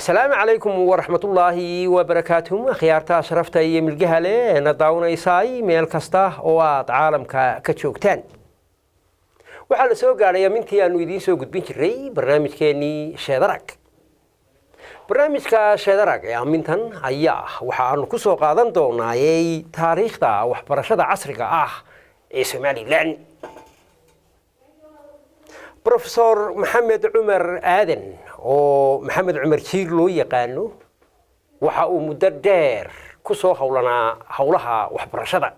السلام عليكم ورحمة الله وبركاته خيارتا شرفتا يملقها لي نداونا إساي ميل كسته واد عالم كتشوكتان وحال سوق على يمينتي أنو يدين سوق بين جري برنامج كيني شادرك برنامج كشادرك يا مينتن أياه وحانو كسو قادن دونا يي تاريخ دا وحبرشدا عصرك إسمالي لان بروفيسور محمد عمر آدن oo maxamed cumar jiir loo yaqaano waxa uu muddo dheer ku soo hawlanaa hawlaha waxbarashada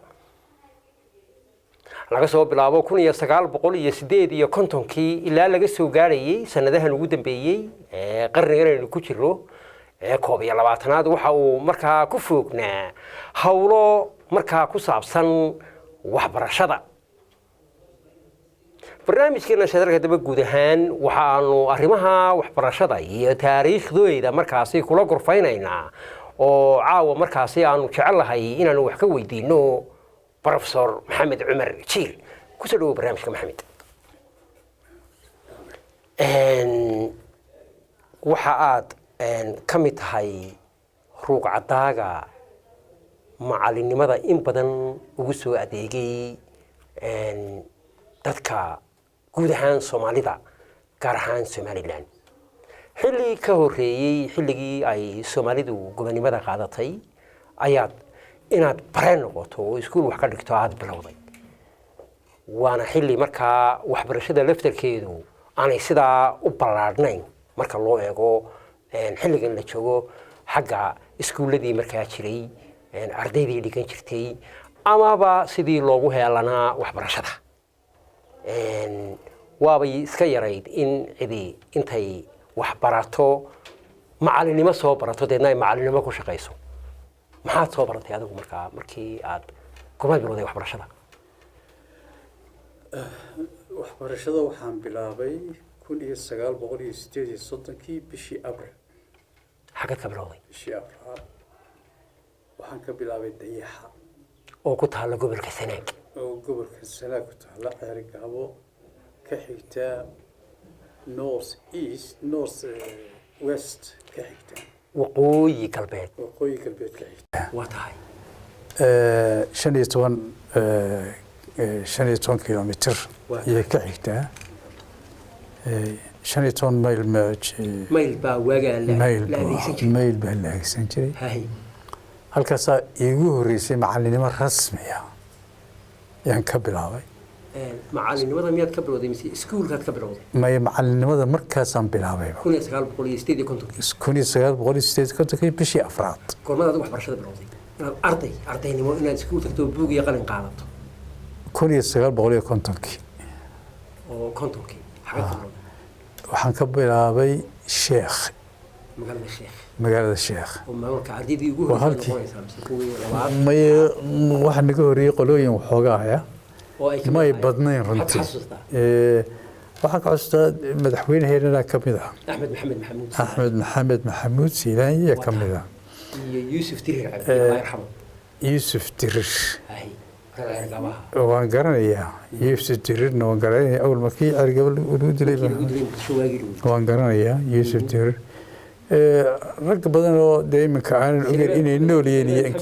laga soo bilaabo 1958 ilaa laga soo gaarayay sanadahan ugu dambeeyay qarnigan ku jiro 21aad waxa uu markaa ku foognaa hawlo markaa ku saabsan waxbarashada barnaamijkeena shadalka daba guud ahaan waxaanu arrimaha waxbarashada iyo taariikhdooda markaasi kula gorfaynaynaa oo caawa markaasi aanu jecelahay inaanu wax ka weydiino professor maxamed cumar jiir ku soo dhaw barnaamijka maxamed waxa aad ka mid tahay ruuq cadaaga macalinimada in badan ugu soo adeegay dadka guud ahaan Soomaalida gaar ahaan Somaliland xilli ka horeeyay xilligii ay Soomaalidu gobonimada qaadatay ayaad inaad bareen noqoto oo iskuul wax ka dhigto aad bilowday waana xilli markaa waxbarashada laftarkeedu aanay sidaa u ballaadhnayn marka loo eego xilligan la joogo xagga iskuuladii markaa jiray ardaydii dhigan jirtay amaba sidii loogu heelanaa waxbarashada waabay iska yarayd in cidi intay wax barato macalinimo soo barato deedna ay macalinimo ku shaqeyso maxaad soo baratay adigu markii aad go'aan bilowday waxbarashada waxaan bilaabay 1938 bishii Abriil xagad ka bilowday bishii Abriil waxaan ka bilaabay Dayaxa oo ku taala gobolka Sanaag gobolka Sanaag ku taala Ceerigaabo ka xigta north west ka xigta waqooyi galbeed ka xigta waa tahay 15 kilomitir iyo ka xigta 15 mayl baa waaga la adeegsan jiray halkaas iigu horeysay macalinimo rasmi ah yaan ka bilaabay macalinimada miyaad ka bilowday mise iskuulkaad ka bilowday may macalinimada markaasaan bilaabay 1958 bishii afraad goormaad adigu waxbarashada bilowday inaad ardaynimo inaad iskuul tagto buug iyo qalin qaadato 1950 oo kontonkii xagga waxaan ka bilaabay Sheekh magaalada Sheekh oo marka ardaydii ugu horeysay waxa naga horeeyay qolooyin waxoogaa ah ما يبضنين رنتي waxaan ka custaa madaxweynaheena ka mid ah Axmed Maxamed Maxamuud Silaanya ka mid ah iyo Yuusuf Dirir Allah yarxamo Yuusuf Dirir waan garanayaa Yuusuf Dirir waan garanayaa awal markii Ceerigaabo uu dilay waan garanayaa Yuusuf Dirir rag badan oo deemanka aan ogeyn inay nool yihiin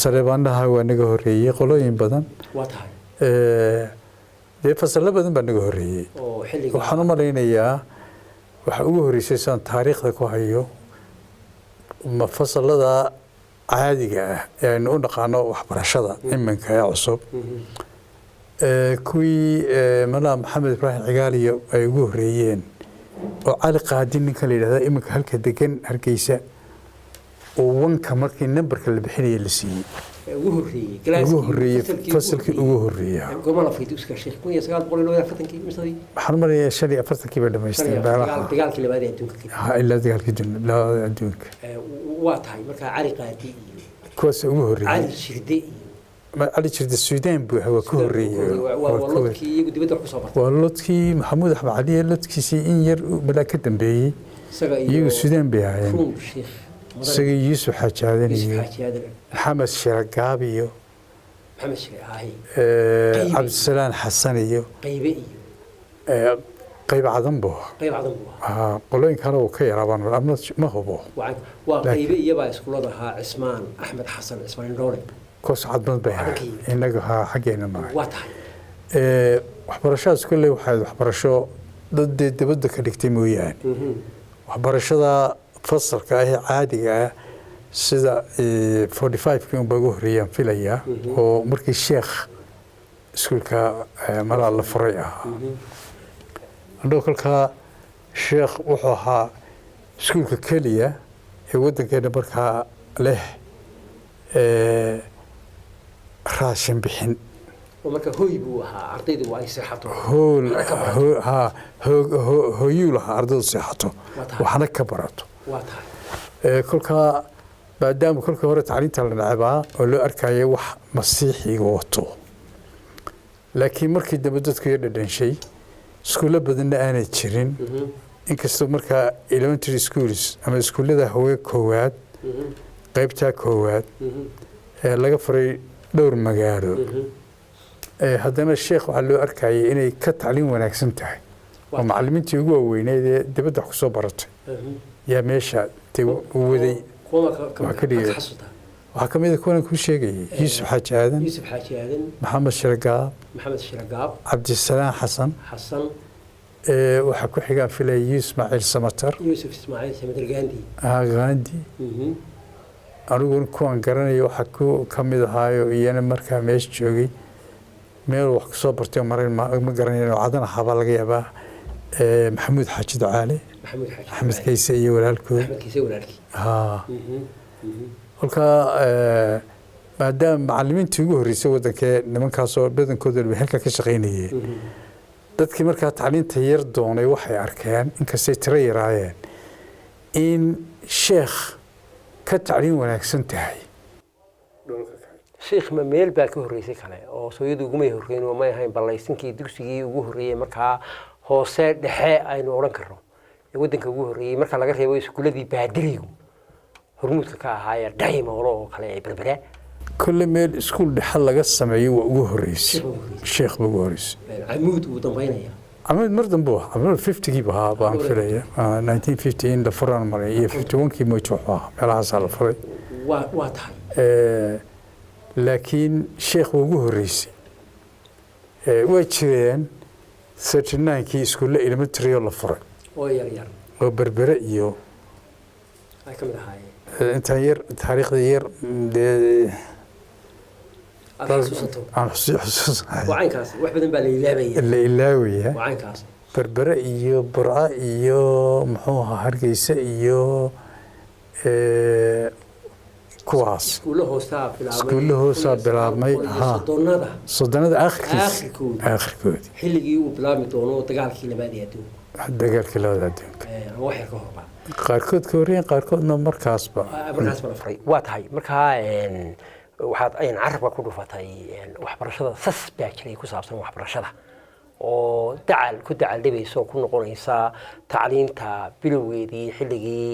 Saleebaanaha waa naga horeeyay qolooyin badan waa tahay fasal badan baa naga horeeyay oo xilliga waxaan u maleynayaa waxa ugu horeysay san taariikhda ku hayo ma fasalada caadiga ah ee aynu u dhaqaano waxbarashada iminka ee cusub kuwii mala Maxamed Ibrahim Cigaaliyo ay ugu horeeyeen oo cali qaadin ninka la yiraahdo iminka halka degan Hargeysa oo wanka markii numberka la bixinayay la siiyay ugu horeeyay fasalkii ugu horeeyay gobol fiiduska Sheekh 1940 misadii waxaan marayay 45 baa dhameystay dagaalkii labaad ee adduunka ilaa dagaalkii labaad ee adduunka waa tahay marka cali qaadi kuwaas ugu horeeyay cali shirde علي شرد السودان بوحوا كوري واللطكي ودبده حصابه واللطكي محمود أحمد علي اللطكي سينير ملاك الدنبي يو السودان بها يعني سجى يوسف حجادني محمد شرقابيو محمد شرقابي عبد السلام حسنيو قيبي qayb cadan buu qolooyin kale uu ka yaraaban ma hubo waa qaybe iyaba iskuulada ahaa Cismaan Axmed Xasan Cismaan Indhoole koos cadmad bay inaga xageena ma waa tahay waxbarashadaas kullee waxay waxbarasho dad dibadda ka dhigtay mooyaan waxbarashada fasalka ah caadiga ah sida 45 kii ugu horeeyaan filaya oo markii sheekh iskuulka mara la furay andoo kalka sheekh wuxuu ahaa iskuulka kaliya ee wadankeena markaa leh raashin bixin marka hooy buu ahaa ardaydu waa ay seexato hooyuu lahaa ardaydu seexato waxna ka barato waa tahay kolka maadaama kolkii hore tacliinta la nacbaa oo loo arkayay wax masiixiga wato laakiin markii dambe dadku dhadhanshay iskuulo badanna aanay jirin inkastoo markaa elementary schools ama iskuullada hawee koowaad qaybtaa koowaad laga furay dhowr magaalo haddana sheekh waxaa loo arkayay inay ka tacliin wanaagsan tahay oo macallimiintii ugu waaweyneed ee dibadda wax ku soo baratay yaa meesha waday waxaa ka mid a kuwan kuu sheegayay yuusuf xaaji aadan maxamed shiragaab cabdisalaan xasan waxaa ku xigaan filaya yuusuf ismaaciil gaandi aniguna kuwan garanaya waxaa ka mid ahaayo iyana markaa meesha joogay meel wax ku soo bartay marin ma garanayn oo cadan ahaabaa laga yaabaa maxamuud xaaji ducaale axmed kayse iyo walaalkood kolkaa maadaama macallimiintii ugu horreysay waddankee nimankaasoo badankooda halka ka shaqaynayeen dadkii markaa tacliinta yar doonay waxay arkeen inkastay tiro yaraayeen in sheekh ka tacliin wanaagsan tahay sheekh ma meel baa ka horreysay kale oo sooyadu ugumay horreyn oo may ahayn ballaysinkii dugsigii ugu horreeyay markaa hoose dhexe aynu odhan karno waddanka ugu horreeyay marka laga reebo iskuuladii baadirigu hormuudka ka ahaayeen dhaymoolo oo kale ay berbera كل ميل اسكول دحل laga sameeyo waa ugu horeysay sheekh ugu horeysay amuud uu dambeynaya amuud mardan buu amuud 50 baa baan filaya 1915 la furan maray iyo 51 kii moojo meelahaas la furay waa tahay laakiin sheekh ugu horeysay way jireen 39 kii iskuul elementary la furay oo yar oo berbera iyo ay ka mid ahaayeen انت ير تاريخ ير عن حسوس وعين كاس واحد بدن بالإلاوية الإلاوية وعين كاس بربرة إيو برعة إيو محوها هرقيسة إيو كواس سكوله صاب بلامي ها صدنا آخر كود حلقي وبلامي دونو دقال كيلا بعدي هدو دقال كيلا بعدي واحد كهرباء qaarkood ka horreeyeen qaarkoodna markaasba la furay waa tahay markaa waxaad ayn carabka ku dhufatay waxbarashada sas baa jiray ku saabsan waxbarashada oo ku dacaldhibayso ku noqonaysa tacliinta bilowgeedii xilligii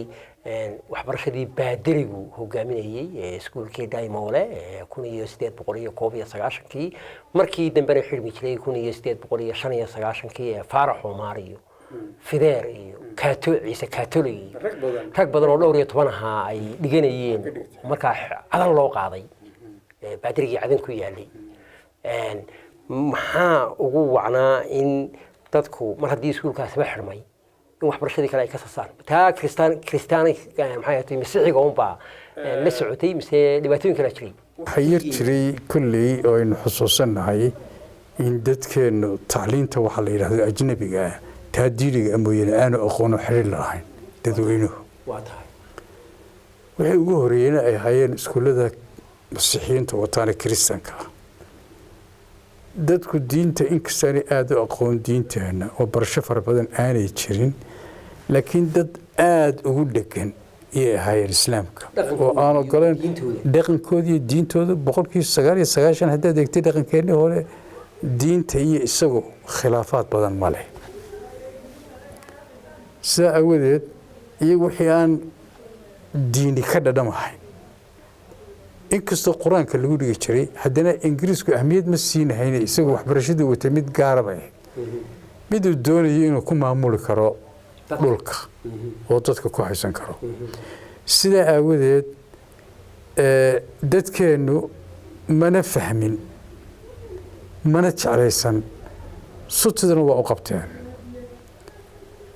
waxbarashadii baadirigu hogaaminayay iskuulkii Dhaymoole 1891 markii dambena xirmi jiray 1895 Faarax Umar iyo Fideer iyo ciise Catholic rag badan oo dhowr iyo 10 ahaa ay dhiganayeen markaa cadan loo qaaday baadirigii cadan ku yaalay maxaa ugu wacnaa in dadku mar haddii iskuulkaas ba xirmay in waxbarashadii kale ay ka saaraan taa kristaan maxay ahayd masiixiga unbaa la socotay mise dhibaatooyin kala jiray waxay jiray kulli oo aynu xusuusanahay in dadkeenu tacliinta waxa la yiraahdo ajnabiga ah taadiiriga mooyane aanu aqoon xiriir lahayn dadweynuhu waa tahay waxay ugu horeeyeen ay hayeen iskuulada masiixiyiinta wataana kiristaanka dadku diinta inkastoo aad u aqoon diinteena oo barasho fara badan aanay jirin laakiin dad aad ugu dhegan iyo hayeen islaamka oo aan ogolaan dhaqankooda iyo diintooda 99% haddaad eegtay dhaqankeena hore diinta iyo isagu khilaafaad badan ma leh سأودت يوحيان ديني كذا دماغ إنكستو القرآن كله يقول يشتري حدنا إنجليز كأهمية مسين هنا يسوي وحبرشده وتمد قاربه miduu doonayo inuu ku maamuli karo dhulka oo dadka ku haysan karo sidaa aawadeed dadkeennu mana fahmin mana jeclaysan sutidana waa u qabteen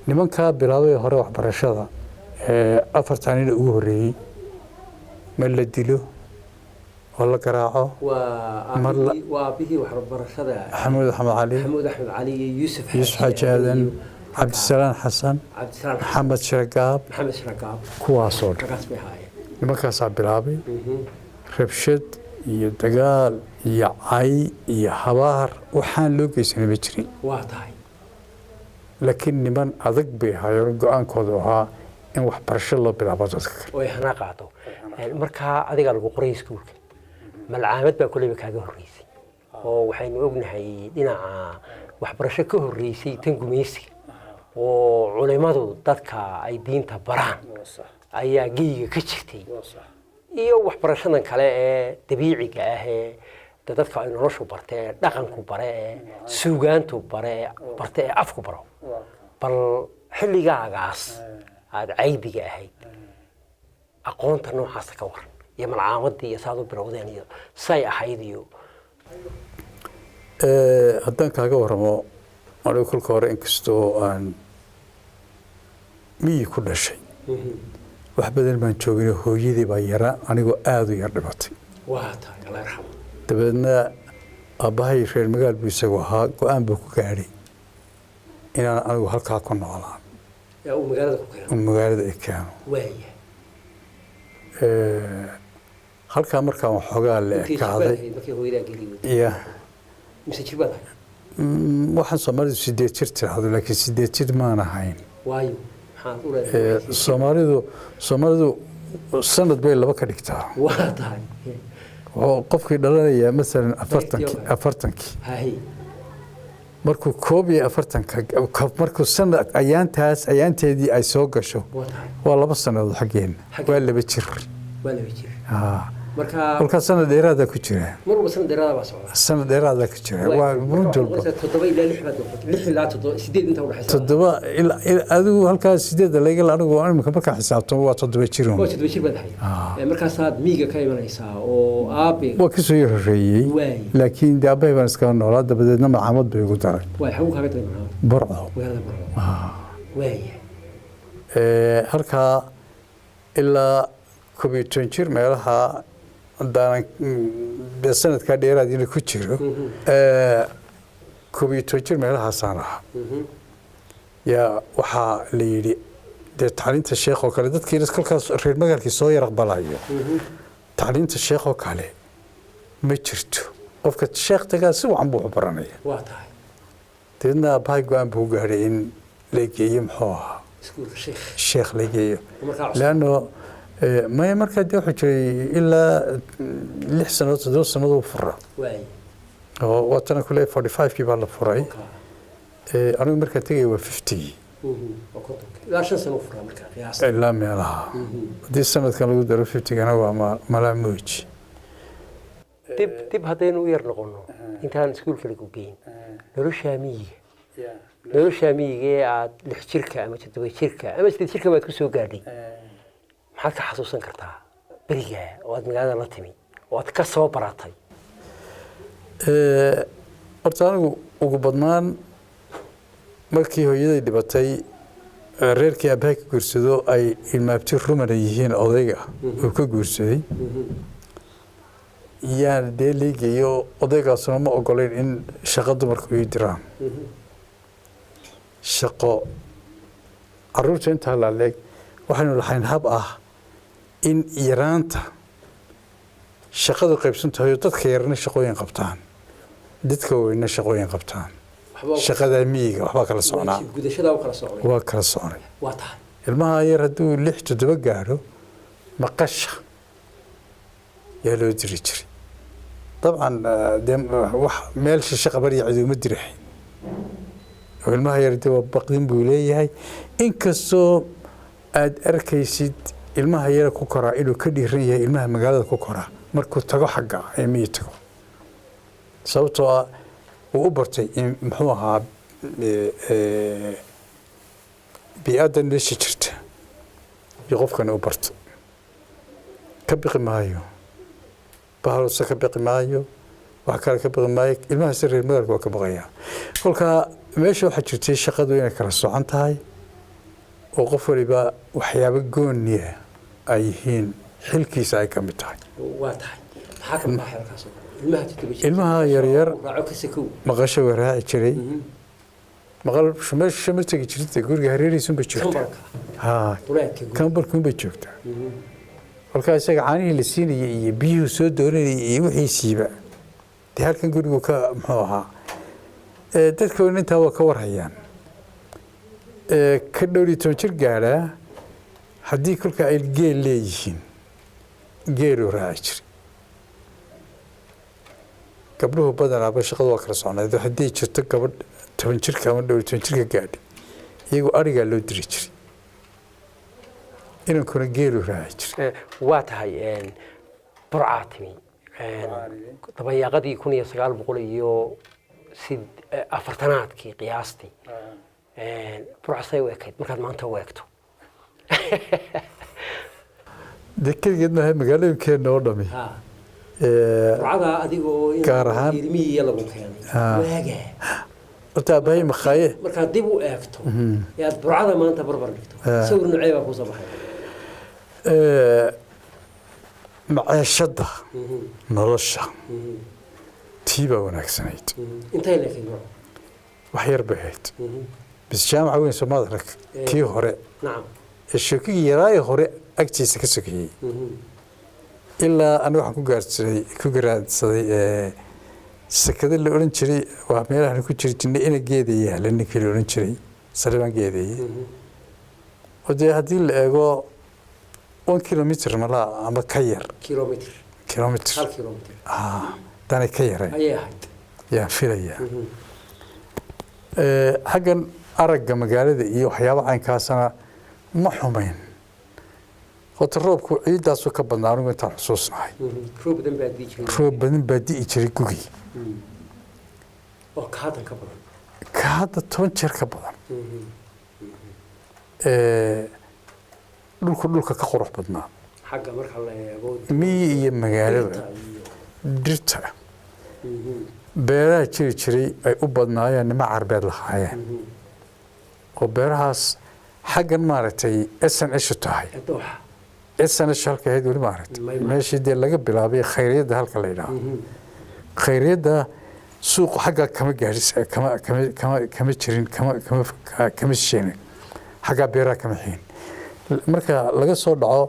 nimankaa bilaabay hore waxbarashada afartan nin ugu horreeyey ma la dilo oo la garaaco وأبيه وحربرشة حمود أحمد علي يوسف حاج آدم عبد السلام حسن محمد شرقاب كواسول nimankaasaa bilaabay rabshad iyo dagaal iyo cay iyo habaar waxaan loo geysanay ma jirin laakiin niman adag bay ahaayeen go-aankooda ahaa in waxbarasho loo bilaabo dadka kale way hana qaato markaa adiga lagu qoray iskuulka malcaamad baa kuleyba kaaga horreysay oo waxaynu ognahay dhinaca waxbarasho ka horreysay tan gumeysiga oo culimadu dadka ay diinta baraan ayaa geyiga ka jirtay iyo waxbarashadan kale ee dabiiciga ah ee dadka ay noloshu bartay dhaqanku bare suugaantu bare bartay afku baro bal xilligaagaas aad caydiga ahayd aqoonta noocaas ka waran iyo malcaamadii iyo saad u bilowdeen iyo say ahayd iyo haddaan kaaga waramo anigu kolka hore inkastoo aan miyi ku dhashay wax badan baan joogin hooyadii baa yara anigoo aad u yar dhimatay dabeedna aabbahay reer magaal buu isagu ahaa go-aan buu ku gaadhay inaan anigu halkaa ku noolaan magaalada ay keeno halkaa markaan waxoogaa la ekaaday waxaan soomaalidu 8 jir tiraahdo laakiin 8 jir maan ahayn soomaalidu sanad bay laba ka dhigtaa qofkii dhalanaya masalan afartankii markuu 41 markuu sanad ayaanteedii ay soo gasho waa 2 sanadood xaggeena waa 2 jir marka sanad dheeraada ku jira sanad dheeraada ku jira waa muddo 7 ilaa 6 baad noqotay 6 ilaa 8 inta u dhaxaysa 7 ilaa adigu halkaas 8 laga la anigu marka xisaabtamo waa 7 jir waa 7 jir baad ahayd markaas aad miiga ka imanaysaa oo aabe waa ka soo horeeyay laakiin daabahay baan iska noolaa dabadeedna macaamad bay ugu daray way xagu kaaga daray burco halkaa ilaa 12 jir meelaha haddaanan sanadkaa dheeraadiina ku jiro 12 jir meelahaasaan ahaa yaa waxaa la yidhi dee tacliinta sheekh oo kale dadkii kolkaas reer magaalkii soo yar aqbalayo tacliinta sheekh oo kale ma jirto qofka sheekh tagaa si wacan buu baranaya dabeedna aabbahay go-aan buu gaadhay in la geeyo muxuu ahaa sheekh la geeyo leanno maya markaa dee wuxuu jiray ilaa 6 sanadood 7 sanadood fura oo waatana kule 45kii baa la furay anigu markaa tegay waa 50 ilaa 5 sano fura markaa qiyaas ilaa meelaha haddii sanadkan lagu daro 50gana waa malaamuuj dib haddaynu u yar noqono intaan iskuulka lagu geyn nolosha miyiga ee aad 6 jirka ama 7 jirka ama 8 jirka baad ku soo gaadhay maxaad ka xasuusan kartaa beriga oo aad magaalada la timi oo aad ka soo baratay horta anigu ugu badnaan markii hooyaday dhibatay reerkii aabbahay ka guursado ay ilmaabti rumana yihiin odayga uu ka guursaday yaan dee liigayo odaygaasuna ma ogolayn in shaqo dumarku ii diraan shaqo caruurta intaa laaleeg waxaynu lahayn hab ah in yaraanta shaqadu qaybsan tahay oo dadka yarna shaqooyin qabtaan dadka weyna shaqooyin qabtaan shaqada miyiga waxbaa kala soconaa waa kala soconay ilmaha yar hadduu 6-7 gaadho maqasha yaa loo diri jiray dabcan wax meel shaqa bariya ciiduma dirahayn oo ilmaha yar dee waa baqdin buu leeyahay inkastoo aad arkaysid ilmaha yara ku koraa inuu ka dhiiran yahay ilmaha magaalada ku koraa markuu tago xagga ee miyi tago sababtoo ah uu u bartay in muxuu ahaa بيئة ليش جرت يقف كان أوبرت كبقي معايو بحر السكة بقي معايو وحكار كبقي معايك الماء سر المدرك وكبغيا كل كا ماشي واحد جرتي شقد وين كرسو عن تاي وقف لي بقى وحياب جونية أيهين حلكي ساي كم تاي واضح حاكم بحر كاسو الماء يرير مغش وراء جري مقال شمس تجي جرت تقول هريري سون بتشوفته ها كم بركون بتشوفته halkaas isaga caanihii la siinayay iyo biyuhu soo dooranayay iyo wixiisiiba dee halkan gurigu ka muxuu ahaa dadka intaa waa ka warhayaan ka dhowr iyo toban jir gaadhaa haddii kolka ay geel leeyihiin geeluu raaci jiray gabdhuhu badanaaba shaqadu waa kala soconayd haddii jirto gabadh toban jirka ama dhowr iyo toban jirka gaadhay iyagoo arigaa loo diri jiray إنه كنا جيلو راجل. واتهاي برعاتمي. طبعا يا غدي يكون يسقال بقول يو سيد أفرتنات كي قياستي. برعسي وأكيد مركز ما أنت وقته. ذكر جدنا هاي مقالة يمكن نورمي. برعدا أديكو كارهان. يرمي يلا مكاني. واجه. وتابعي مخاية. مركز ديبو أكتو. يا برعدا ما أنت بربر نكتو. سوور نعيبك وصباحي. معاشدة نرشة تيبا ونكسنيت انتهي لك النوع وحير بهيت بس جامعة وين سمادرك كي هوري نعم الشوكي يراي هوري أكتي سكسكي إلا أنا وحن كوغرات صدي سكذا اللي أولن شري وعميرا هنكو شري جنة إنا جيدية لأنك اللي أولن شري سليمان جيدية ودي هدي الأغو 1 كيلومتر ملا أما كير كيلومتر 1 كيلومتر داني كير أي أحد يا فيليا حقا أرجع مقالة إيو حياة عين كاسنا محومين وتروب عيد داسو كبنارو من تحسوسنا هاي روب بدن بدي يشري كوكي وكهذا كبر كهذا تونشر كبر dhulka ka qurux badnaa xagga marka la eego miyi iyo magaalada dhirta beeraha jiray ay u badnaayeen nima carbeed lahaayeen oo beerahaas xaggan maaragtay SNH tahay SNH halka ahayd weli maaragtay meeshii dee laga bilaabay khayriyadda halka la yidhaaho khayriyadda suuq xagga kama gaadhis kama jirin kama sheenin xagga beeraha kama xiin marka laga soo dhaco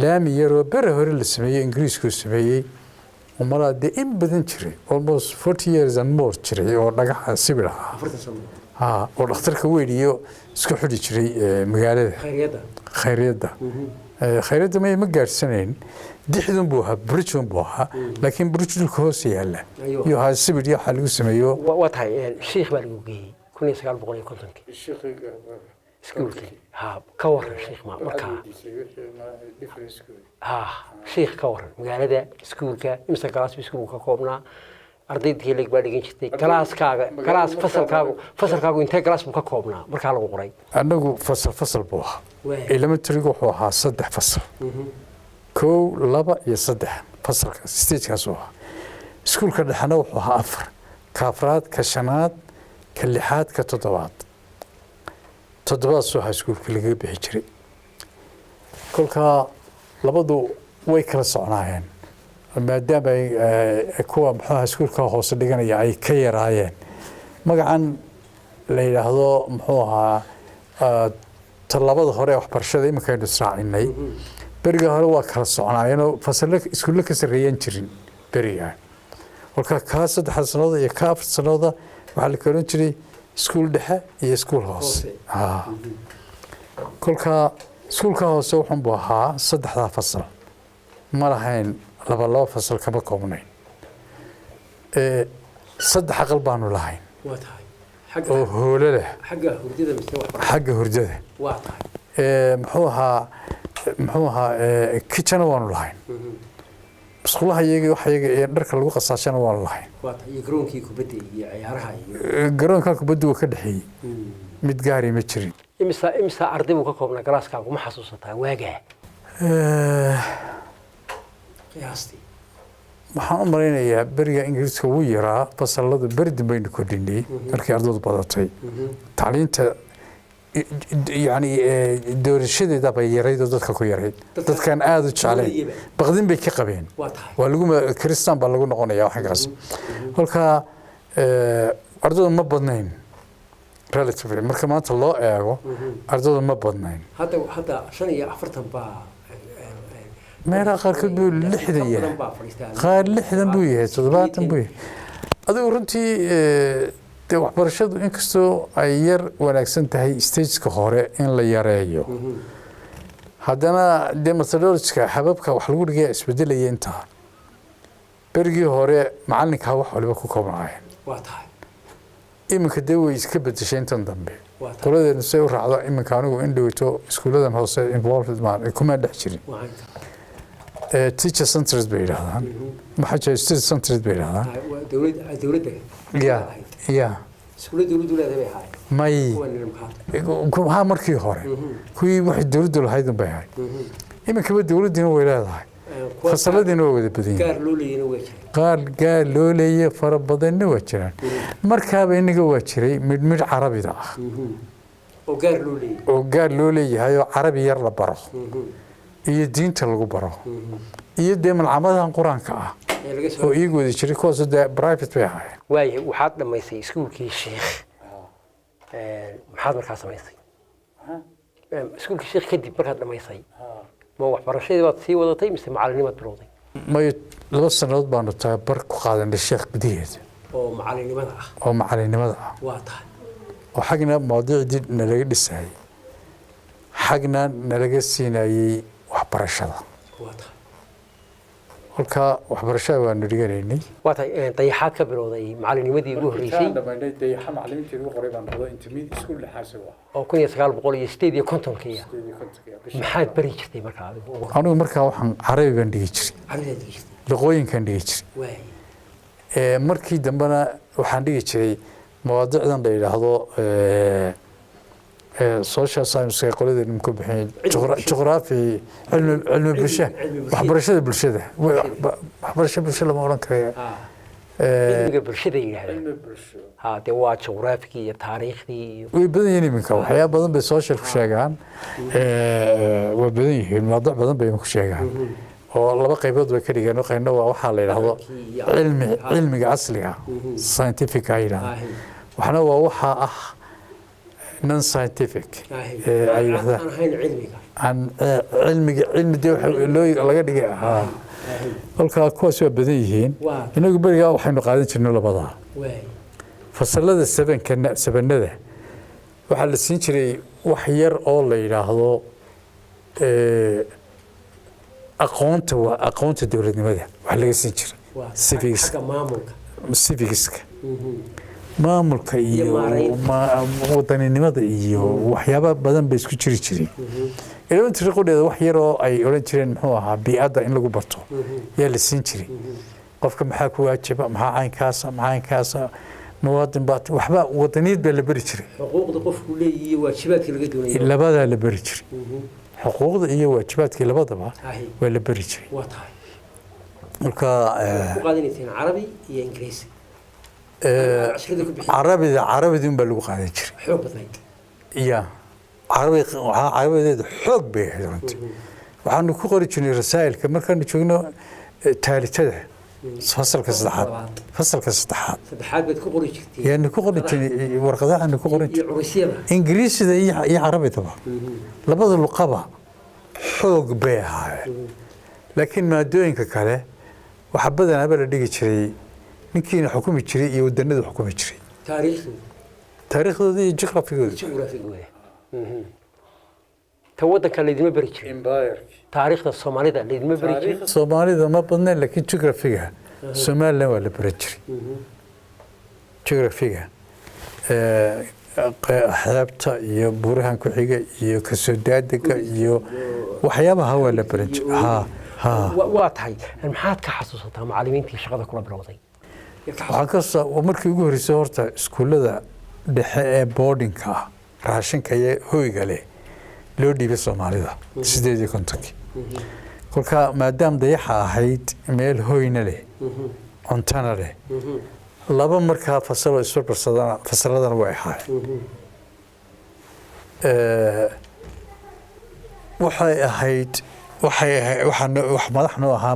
laami yaroo bere hore la sameeyey ingiriisku sameeyey umala de in badan jiray almost 40 years and more jiray oo dhagaxa sibir ah oo dhakhtarka weyn iyo isku xidhi jiray magaalada khayriyadda ma gaarsaneen dixdun buu ahaa bridgeon buu ahaa laakiin bridge dhulka hoos yaala iyo ha sibir iyo waxa lagu sameeyo waa tahay sheekh baa lagu geeyey 1950 سكولتي ها كور الشيخ ما مركها شيخ كور مقالة سكولك مثل كلاس بسكولك كوبنا أرضيتي لك بعد جنشتي كلاس فصل كاغو أنت كلاس بك كوبنا مركها لو قري أنا فصل بوها إلا ما تريقو حوها صدح فصل كو لبا يصدح فصل ستيج كاسوها سكولك دحنا وحوها أفر كافرات كشنات كاللحات كتضوات تدبر سوها سكول كل جيب حجري كل كا لبضو ويكرا صعناهن ما دام كوا محوها سكول كا هوس دغنا ياي كيراayeen magacan la yiraahdo محوها talabada hore wax barashada imika aynu saacinay bariga hore waa kala socnaayeen oo fasal iskuul ka sareeyeen jirin bariga walka ka saddex sanadood iyo ka afar sanadood waxa la koran jiray school dhexe iyo school hoose kolka schoolka hoose wuxuu buu ahaa saddexda fasal ma lahayn laba fasal kaba koobnayn saddex aqal baanu lahayn waa tahay oo hoolada xagga hurdada mise wax xagga hurdada waa tahay muxuu ahaa kitchen waanu lahayn مسخولها يجي درك اللي وقص عشان والله يقرون كي كبدي عيارها يقرون كان كبدي وكده حي متجاري متشري إمسا أرضي وكقومنا جلاس كابو ما حسوسته واجه قياستي waxaan u mareynayaa bariga ingiriiska wuu yaraa fasalada bardi baynu kordhinay markii ardaydu badatay tacliinta yani doorashadeeda bay yarayd oo dadka ku yarayd dadkan aad u jecleen baqdin bay ka qabeen waa lagu kristaan baa lagu noqonayaa waxaas halka ardaydu ma badnayn relatively marka maanta loo eego ardaydu ma badnayn hadda 45 baa meera qaarkood buu 60 yahay qaar 60 buu yahay 70 buu yahay adigu runtii waxbarashadu inkastoo ay yar wanaagsan tahay stage-ka hore in la yareeyo haddana methodology-ka hababka wax lagu dhigay isbedelaya inta berigii hore macalinka wax waliba ku koobnaayeen waa tahay iminka dee way iska bedeshay intan dambe qoladeenu say u raacdo iminka anigu in dhaweyto iskuuladan hoose involved kuma dhex jirin teacher centers bay yiraahdaan maxaa jira student centers bay yiraahdaan dawladda ya iskuulada dawladdu leedahay hay may ha markii hore kuwii wax dawladdu lahayd bay hay iminka dawladdiina way leedahay fasaladiina way wada badan yihiin gaar loo leeyahay fara badanna waa jiraan markaaba inaga waa jiray mid carabida ah oo gaar loo leeyahay oo carabi yar la baro iyo diinta lagu baro iyo dee malcamadahan quraanka ah oo iyagu wada jiray kuwaas dee private bay ahaayeen waaye waxaad dhamaysay iskuulkii sheekh maxaad markaa samaysay iskuulkii sheekh kadib markaad dhamaysay ma waxbarashadii baad sii wadatay mise macallinimaad bilowday may 2 sanadood baanu tababar ku qaadanay sheekh gudaheeda oo macallinimada ah waa tahay oo xagna mawduucii nalaga dhisay xagna nalaga siinayay waxbarashada waa tahay halka waxbarashada waan dhiganaynay waa tahay dayaxaad ka bilowday macallinimadii ugu horeysay dayaxa macallimiintii ugu qoray baan noqday intermediate school xaasiba oo 1958 maxaad bari jirtay markaa adigu anigu markaa waxaan carabi baan dhigi jiray luqooyinkan dhigi jiray markii dambena waxaan dhigi jiray mawaadicdan la yiraahdo social science qolada nimka bixin juqraafi cilmi bulshada waxbarashada bulshada lama oran karayo cilmiga bulshada yiraahdo de waa juqraafigii iyo taariikhdii way badan yihiin iminka waxyaabo badan bay social ku sheegaan way badan yihiin mawduuc badan bay ku sheegaan oo laba qaybood bay ka dhigeen qaybna waa waxa la yiraahdo cilmiga asliga scientific ayda waxna waa waxa ah non scientific ay cilmi loo laga dhigay halka kuwaas waa badan yihiin inagu bariga waxaynu qaadan jirnay labada fasalada 7-nada waxa la siin jiray wax yar oo la yiraahdo aqoonta dawladnimada wax laga siin jiray civics maamulka iyo wadaninimada iyo waxyaabo badan bay isku jiri jireen elementary qodeeda wax yar oo ay oran jireen muxuu ahaa bi'ada in lagu barto yaa la siin jiray qofka maxaa ku waajiba maxaa caynkaas muwaadin baad waxba wadaniyad baa la bari jiray xuquuqda qofku leeyahay waajibaadka laga doonayo labada la bari jiray xuquuqda iyo waajibaadka labadaba waa la bari jiray waa tahay marka ku qaadanayseen carabi iyo ingiriisi عربي دين بلغ قاعدة جري. حب ذيك. يا عربي ذي حب به هذا. وعنده كقولي شنو رسائل كمان كان يشوفنا ثالثة فصل كصدحات. صدحات بتكقولي كتير. يعني كقولي شنو ورقة عنده كقولي. إنجليزي ذا هي عربي طبعا. لبعض اللقبة حب بها. لكن ما دوين ككله وحبذا أنا بلدي شيء. ninkiina xukumi jiray iyo wadanada xukumi jiray taariikhdooda iyo geography-gooda ta wadanka leedima bari jiray taariikhda Soomaalida leedima bari jiray Soomaalida ma badna laakiin geography-ga Soomaaliland waa la bari jiray geography-ga xeebta iyo buurahan ku xiga iyo kasoo daadega iyo waxyaabaha waa la bari jiray واتهاي المحاد كحسوسة معلمين في شغلة كلها بالوضعي وعكسة ومركي يقول ريسورتا سكول ذا دحى بوردين كا راشن كي هو يقاله لو دي بالصومالي ذا سيدي كنتكي كل كا ما دام ضيحة هيد ميل هو ينله أنتنا له لابا مركها فصل السور فصل هذا نوعي حاي وحي هيد وح مدحنا وها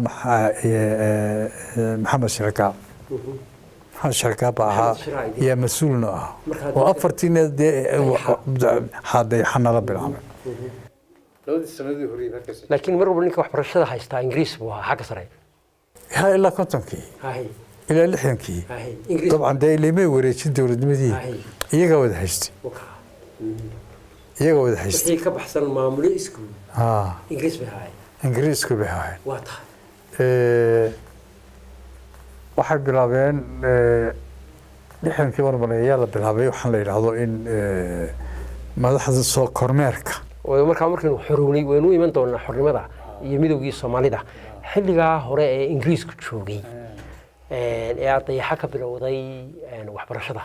محمد شركاب محمد شركاب يا مسؤولنا وأفرتينا هذا حنا رب العالمين لكن مرة بنيك وحبرشة هايستا إنجليز بوها حاجة صراحة هاي إلا كنتمكي إلا لحينكي طبعا ده اللي ما يوريش الدولة دي يجاوز هايستي يجاوز هايستي كيف أحسن ما ملء إسكول إنجليز بهاي إنجليز كبهاي واضح واحد بلابين نحن كبار بنيالا بلابين وحنا يلاحظوا إن ما لاحظ الصوت كورميركا ومركا مركا حروني وينو يمن دونا حرمدا يميدوغي Soomaalida xilliga hore ee Ingiriisku joogay ee ardayda ka bilowday waxbarashada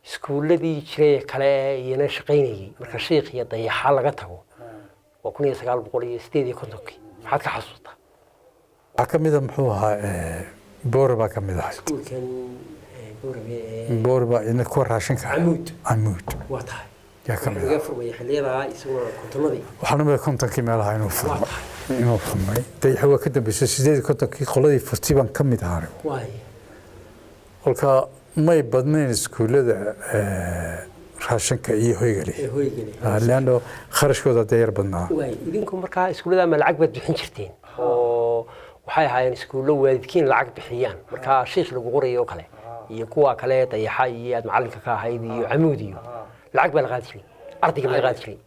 iskuuladii jiray kale iyana shaqeynayay marka sheekh iyo dayaxa laga tago waa 1958 maxaad ka xasuustaa waxa kamid ah muxuu ahaa boorba kamid ah iskuulkan boorba in ku raashinka amuud waa tahay يا كمل. يفرمي حليها يسوون كنترولي. وحنا ما كنت كمالها إنه فرمي. تي هو كده بس سيدي كنت كي خلدي فستيبان كم يتعارف. واي. ولك ما يبدنين سكول هذا راشن كأي هو يجري. هو يجري. لأنه خرج كذا داير بدنا. واي. إذنكم مركا سكول هذا ملعب بدحين شرتين. وحي هاي سكول لو ذكين لعب بحيان. مركا شيخ لجوري وكله. يكوا كله تيحيي معلم كهايدي عمودي. لعق بالغادري أرضي بالغادري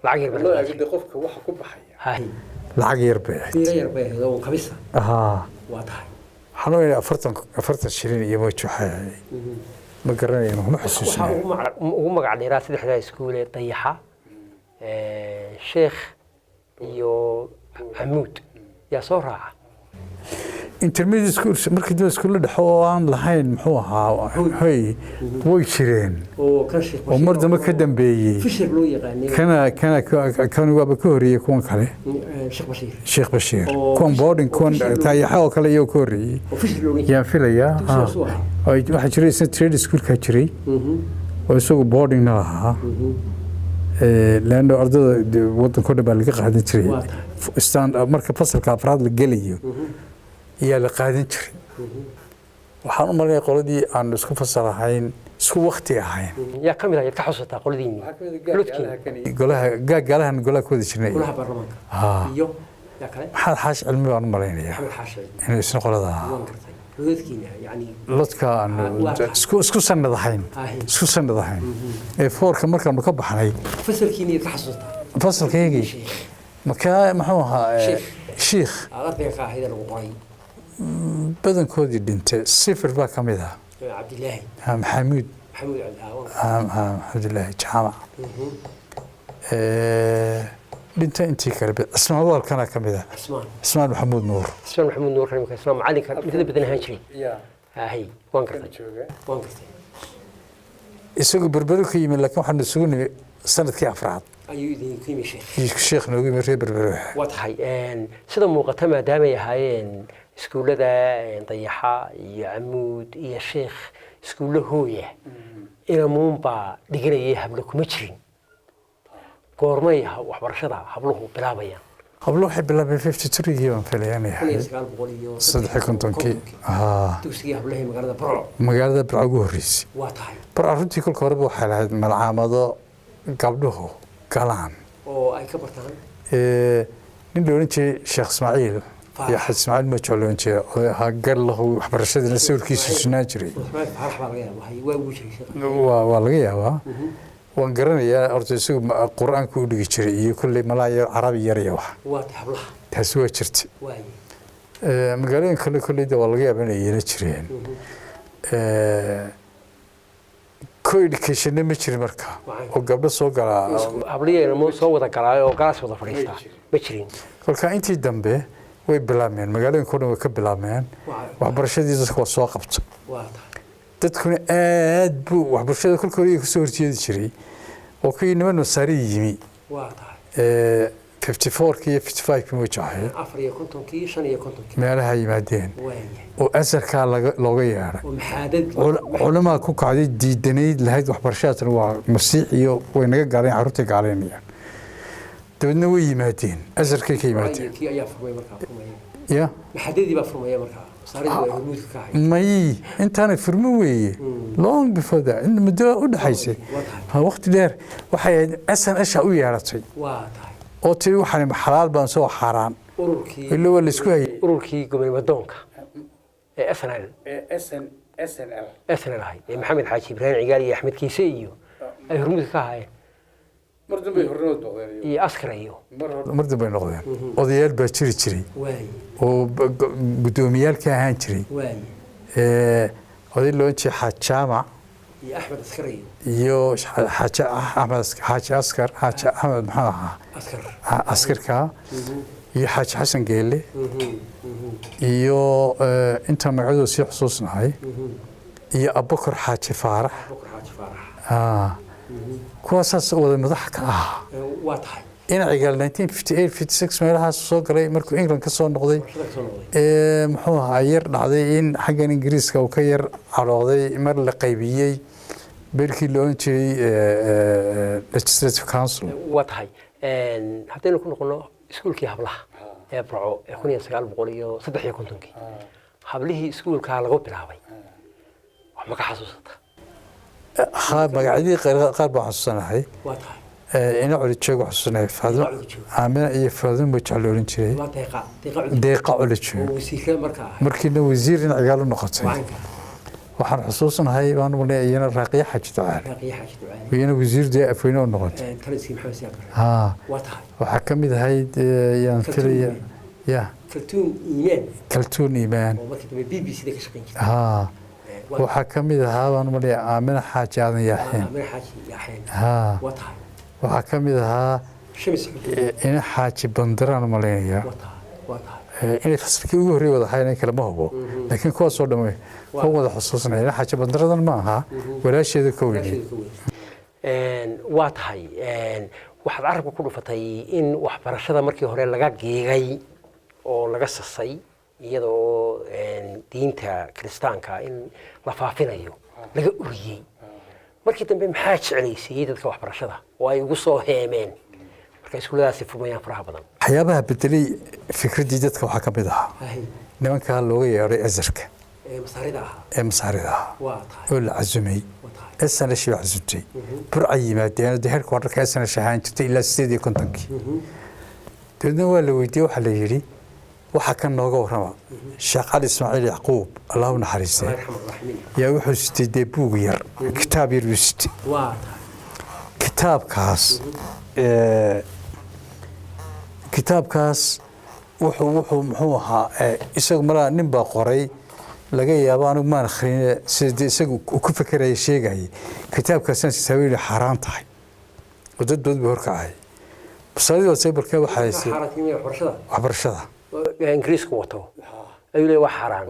لعق بالغادري لا أجد خوفك واحد كوب حياة هاي لعق يربيه يربيه لو خبيثة واضح حنوي أفرت شيرين يموت شو حياة ما قررنا إنه ما حسوسنا هو مقعد راسي لحدا سكولة طيحة شيخ يو حمود يا صورة intermediate schools markii dad iskuul dhaxoo aan lahayn muxuu ahaa hay way jireen oo marba ka dambeeyay fishir loo yaqaanay kana waa ka horiyay kuwan kale Sheikh Bashir kuwan boarding kuwan tayaxa oo kale iyo ka horiyay yaa filaya waxa jiray trade school ka jiray oo isagu boarding na ahaa لأنه أرض وطن كله بالغ قاعدين تري stand marka fasalka afraad la gelayo يا لقاعدين تري وحنا مرة قولدي عن اسكو فصلهاين اسكو وقتي هاين يا كاميرا يا كحصة قولديني قالها نقولها كودي شنو قولها برلمان يو يا كلام حاش علمي أنا مرينا يا حاش إنه شنو قولها يعني لطكا اسكو سنة ضحين اسكو سنة ضحين فور كمركب مكبح حناي فصل كيني كحصة فصل كيجي مكان محوها شيخ أغطي قاعدة الوقاي بدن كودي دنت صفر بقى كميدا عبد الله محمود عبد الله جامع دنت انتي كرب اسمع والله كان كميدا اسمع محمود نور كان اسمع معلم كان مثل بدن هانشري هاي وانكرتي يسوق بربرو كي من لكن وحنا نسوق سنة كي أفراد أيوة كيمي الشيخ نوجي مري بربرو واضح سيدا مقتمة دامي هاين سكولة دا طيحة يا عمود يا شيخ سكولة هوية إلى مونبا دقنا يهبلكم مجرين قورميها وحبرشدها هبلوه بلابيا هبلوه حب بلابي 53 يوم في الياني صدق كنتم كي توسكي هبلوه مقالة برع مقالة برع جوريس واضح برع رنتي كل كهرباء حالة ملعامة قبله كلام أو أي كبرتان نلونتي شيخ إسماعيل يا حد إسماعيل ما تقولونتي قال له وحبرشد نسوي كيس سناجري والله وانقرن يا أرتسو القرآن كله يشري كل ملايا عربي يريوح تسوي شرت مقالين كل ده والله يا بني ينشرين كل كيشن مشري مركا وقبل سوق على قبليه مو سوى ذا كلا وقاس وذا فريستا مشرين كل كأنتي دمبه way bilaabmeen magaalooyinka oo dhan way ka bilaabmeen waxbarashadii dadku waa soo qabtay dadkuna aad buu waxbarashada kolkooda ku soo horjeedi jiray oo kii niman masaari yimi 54 iyo 55 ma jahay 54 meelaha yimaadeen oo asarka looga yeeray culamaa ku kacday diidanayd lahayd waxbarashada waa masiix iyo way naga gaaleen carruurta gaalenayaan dabadna way yimaadeen asarkay ka yimaadeen ya maxadadii baa furmaya markaa may intaana furmo weeye long before that in muddo u dhaxaysay waqti dheer waxay asan asha u yeeratay oo tii waxaan xalaal baan soo xaraan ilaa wala isku hayay ururkii gobonnimadoonka ee SNL hay maxamed xaaji ibraahim cigaal iyo axmed kiise iyo ay hormuud ka ahaayeen mar dambe hornood noqdeen iyo askar iyo mar dambe noqdeen odayaal baa jiri jiray oo gudoomiyaal ka ahaan jiray oday loo jeex xajaama iyo axmed askar iyo xaaji askar axmed maxaa askarka iyo xaaji xasan geelle iyo inta magacadooda sii xusuusnahay iyo abubakar xaaji faarax kuwaasaas wada madax ka ahaa inacigaal 1958-56 meelahaas soo galay markuu England ka soo noqday muxuu ahaa yar dhacday in xaggan Ingiriiska uu ka yar carooday mar la qaybiyey beelkii loo jiray legislative council haddaynu ku noqono iskuulkii hablaha ee Burco ee 1953 hablihii iskuulka lagu bilaabay wax ma ka xasuusata magacadii qaar baan xasuusanahay ina culi joogo xasuusanahay faadmo aamina iyo faadmo ma jecloorin jiray deeqa culi joogo markiina wasiir in cigaal u noqotay waxaan xusuusanahay baan u leeyahay iyana raaqiya xaji ducaale iyana wasiir dee afweyne u noqotay waxaa ka mid ahayd yaan filaya ya kaltuun iimaan waxaa ka mid ahaa baan u leeyahay aamina xaaji aadan yaaxeen waxaa ka mid ahaa ina xaaji bandiraan u malaynayaa inay fasalkii ugu horreeyay wada ahaayeen kale ma hubo laakiin kuwaasoo dhamay kuwa wada xusuusnay ina xaaji bandiradan ma aha walaasheeda ka weynay waa tahay waxaad carabka ku dhufatay in waxbarashada markii hore laga geegay oo laga sasay iyadoo diinta kiristaanka in la faafinayo laga uriyey markii dambe maxaa jeclaysiiyey dadka waxbarashada oo ay ugu soo heemeen marka iskuuladaasi furmayaan faraha badan waxyaabaha bedelay fikraddii dadka waxaa ka mid ahaa nimankaa looga yeedhay azarka ee masaarida ahaa oo la casumay SNL baa casumtay burca yimaadeen dee heerka wararka SNL ahaan jirtay ilaa 58 dadna waa la weydiiyey waxaa la yidhi waxaa kan nooga warrama sheekh cali ismaaciil yacquub allah u naxariistay yaa wuxuu sitay dee buug yar kitaab yar buu sitay kitaabkaas wuxuu muxuu ahaa isagu malaa nin baa qoray laga yaabo anigu maan akhriin sida isagu ku fekeraya sheegayay kitaabkaasna sisaawiil xaraan tahay oo dad badan buu horkacay masaladii waa saybarka waxaa haysay waxbarashada ingiriisku wato ayuu leeyahay wax xaraan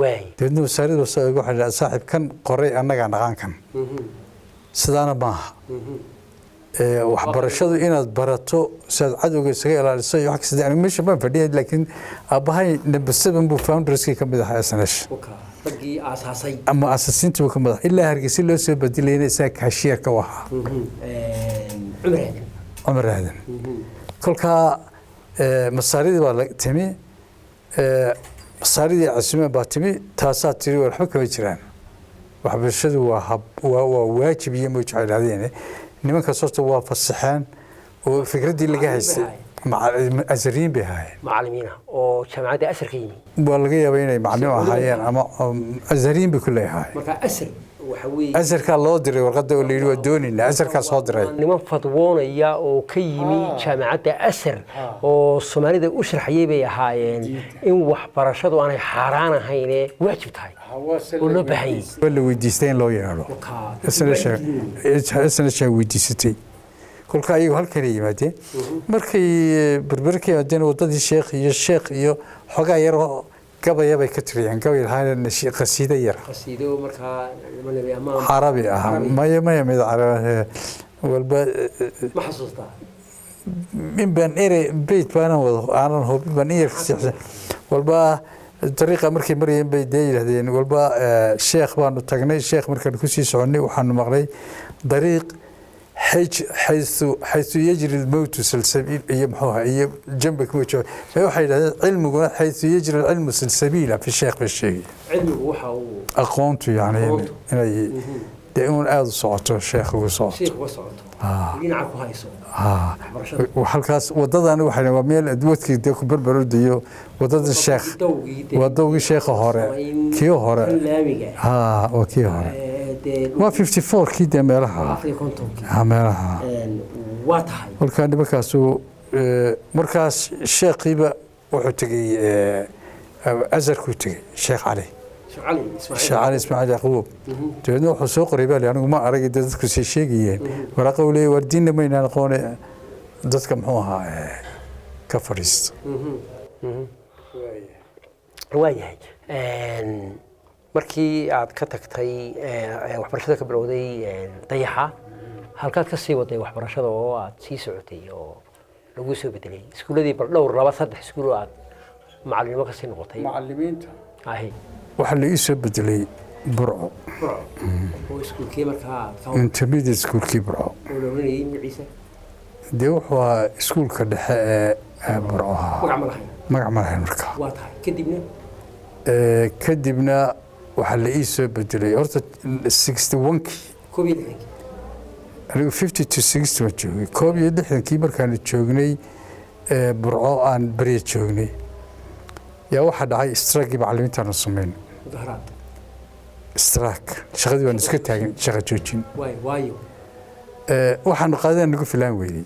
waay dadna wasaaradda waxaa saaxiibkan qoray annaga dhaqankan sidaana maaha waxbarashadu inaad barato saad cadowga isaga ilaaliso iyo wax kasta aniga meesha baan fadhiyay laakiin aabbahay number 7 buu founderskii ka mid ahaa SNL ragii aasaasay ama aasaasintii buu ka mid ahaa ilaa hargeysa loo soo bedelayna isaga kaashiya ka wahaa cumar aadan kolkaa masaaridii baa timi masaaridii casuumeen baa timi taasaa tiri waxba kama jiraan waxbarashadu waa waajib iyo ma jeclaadeen nimankaas horta waa fasaxeen oo fikraddii laga haystay azariin bay ahaayeen macallimiina oo jaamacadda asarka yimi waa laga yaabaa inay macallimo ahaayeen ama azariin bay ku leeyahay marka asar waxa weeye asarka loo diray warqadda oo la yidhi waa doonayna asarkaa soo diray niman fadwoonaya oo ka yimi jaamacadda asar oo soomaalida u sharxayay bay ahaayeen in waxbarashadu aanay xaaraan ahaynee waajib tahay oo loo baahan yahay la weydiistay in loo yeedho SNL weydiisatay kolka ayagu halkan ay yimaadeen markay berberkii yimaadeen wadadii sheekh iyo xogaa yar oo gabaya bay ka tiriyeen gabay lahaayeen qasiido yar qasiido markaa nabi amaam carabi ah maya mid carabi walba ma xasuustaa من بين إيري بيت بنا وأنا هو بين إيري والبا طريقة مركي مريم بيدي هذين والبا الشيخ بانو تغني الشيخ مركي كوسي سعني وحن مغري طريق حيث يجري الموت سلسبيل يمحوها جنبك موت فيوحي علم حيث يجري العلم سلسبيلا في الشيخ بالشيء علم وحا أقوانته يعني دائما aad u socoto sheekhu soo dhinaca hayso halkaas wadadan waxay waa meel adwadkii ku barbarudiyo wadada sheekh wadawgi sheekha hore kii hore waa kii hore waa 54 kii demeelaha meelaha waa tahay halkaan markaas sheekhiiba wuxuu tagay azarku tagay sheekh cali شعال إسماعيل يعقوب تقولون حسوق ربال يعني ما أرجع دتك شيء ولا قولي وردين ما ينقون دتك محوها كفريست وايه markii aad ka tagtay waxbarashada ka bilowday dayaxa halkaad ka sii waday waxbarashada oo aad sii socotay oo lagu soo bedelay iskuuladii bal dhowr 2-3 iskuul aad macallimo ka sii noqotay macallimiinta waxa la ii soo bedelay burco oo iskuulkii markaa intermediate schoolkii burco oo la oranayay magaciisa dee wuxuu ahaa iskuulka dhexe ee burco magac ma lahayn markaa waa tahay kadibna waxa la ii soo bedelay horta 61kii anigu 50 to 60 ma joogay 61kii markaan joognay burco aan bari joognay yaa waxa dhacay strike macallimiinta sameyn strike shaqadii waan iska taagin shaqa joojin waayo waxaan qaadan nagu filaan weeyay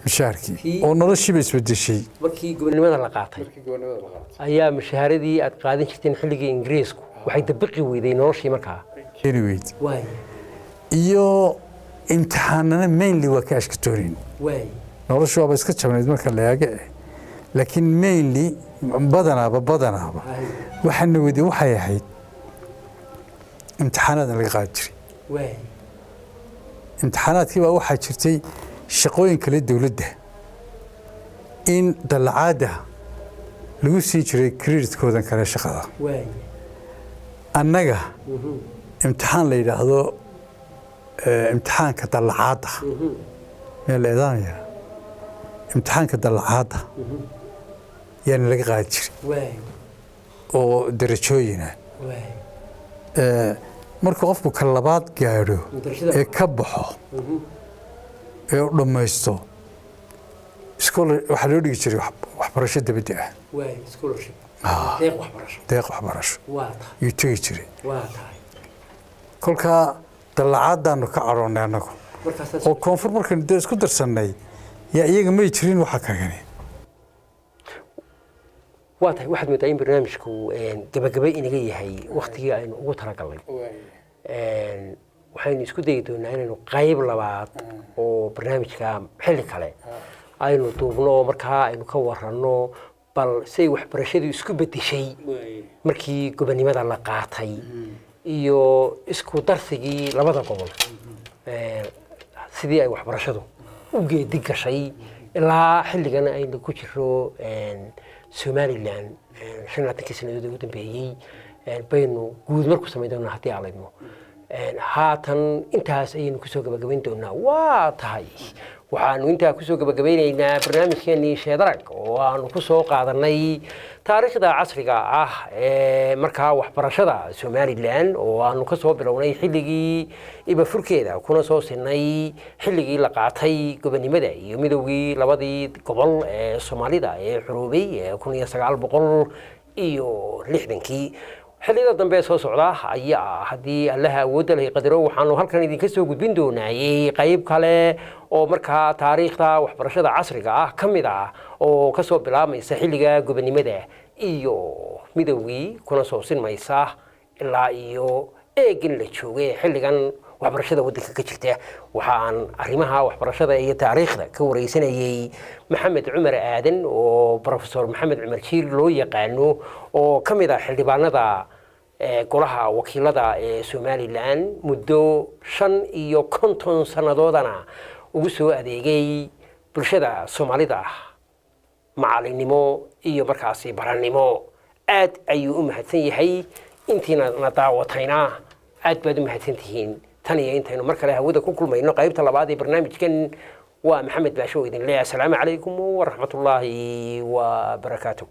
mushaharkii oo noloshii bay isbedeshay markii gobonimada la qaatay ayaa mushahaaradii aad qaadan jirteen xilligii ingiriisku waxay dabiqi weyday noloshii markaa weyd iyo imtixaanana mainly waa ka ashkatoonin noloshu waa iska jabnayd marka la eego laakiin mainly badanaaba waxaana wadi waxay ahayd imtixaanaadna laga qaadi jiray imtixaanaadkii baa waxaa jirtay shaqooyin kale dowladda in dalacaada lagu sii jiray credit-koodan kale shaqada annaga imtixaan la yidhaahdo imtixaanka dalacaadda meel la eedaanaya imtixaanka dalacaadda yaana laga qaadi jiray oo darajooyina marka qofku ka labaad gaadho ee ka baxo ee u dhammaysto waxaa loo dhigi jiray waxbarasho dabadda deeq waxbarasho yuu tegi jiray kolkaa dalacaadaanu ka cadhoonnay annagu oo koonfur markaynu dee isku darsannay yaa iyaga may jirin waxa kagani waa tahay waxaad moodaa in barnaamijku gabagaba inaga yahay waktigii aynu ugu talagalnay waxaynu isku dayi doonaa inaynu qayb labaad oo barnaamijka xilli kale aynu duubno oo markaa aynu ka waranno bal say waxbarashadu isku bedeshay markii gobonimada la qaatay iyo isku darsigii labada gobol sidii ay waxbarashadu u geedi gashay ilaa xilligan aynu ku jiro Somaliland 15 sanadood ugu dambeeyay baynu guud marku sameeyno hadii aan leeyno haatan intaas ayaynu ku soo gabagabayn doonaa waa tahay waxaanu intaa ku soo gabagabaynaynaa barnaamijkeennii sheedarag oo aanu ku soo qaadanay taariikhda casriga ah ee markaa waxbarashada Somaliland oo aanu ka soo bilownay xilligii iba furkeeda kuna soo sinay xilligii la qaatay gobonimada iyo midowgii labadii gobol ee Soomaalida ee xuruubay 1960kii xilliga dambe soo socda ayaa hadii Allah awood leh qadaro waxaanu halkan idin ka soo gudbin doonaa qayb kale oo markaa taariikhda waxbarashada casriga ah kamid ah oo ka soo bilaabmaysa xilliga gobonimada iyo midowgii kuna soo sinmaysa ilaa iyo eegin la joogay xilligan waxbarashada waddanka ka jirta waxaan arrimaha waxbarashada iyo taariikhda ka wareysanayay maxamed cumar aadan oo professor maxamed cumar jiir loo yaqaano oo ka mid ah xildhibaanada golaha wakiilada ee Somaliland muddo 55 sanadoodana ugu soo adeegay bulshada Soomaalida macalinimo iyo markaasi barannimo aad ayuu u mahadsan yahay intiina na daawatayna aad baad u mahadsantihiin tan iyo intaynu mar kale hawada ku kulmayno qaybta labaad ee barnaamijkan waa maxamed baasho idin leeyahay assalaamu calaykum wa rahmatullaahi wa barakaatuh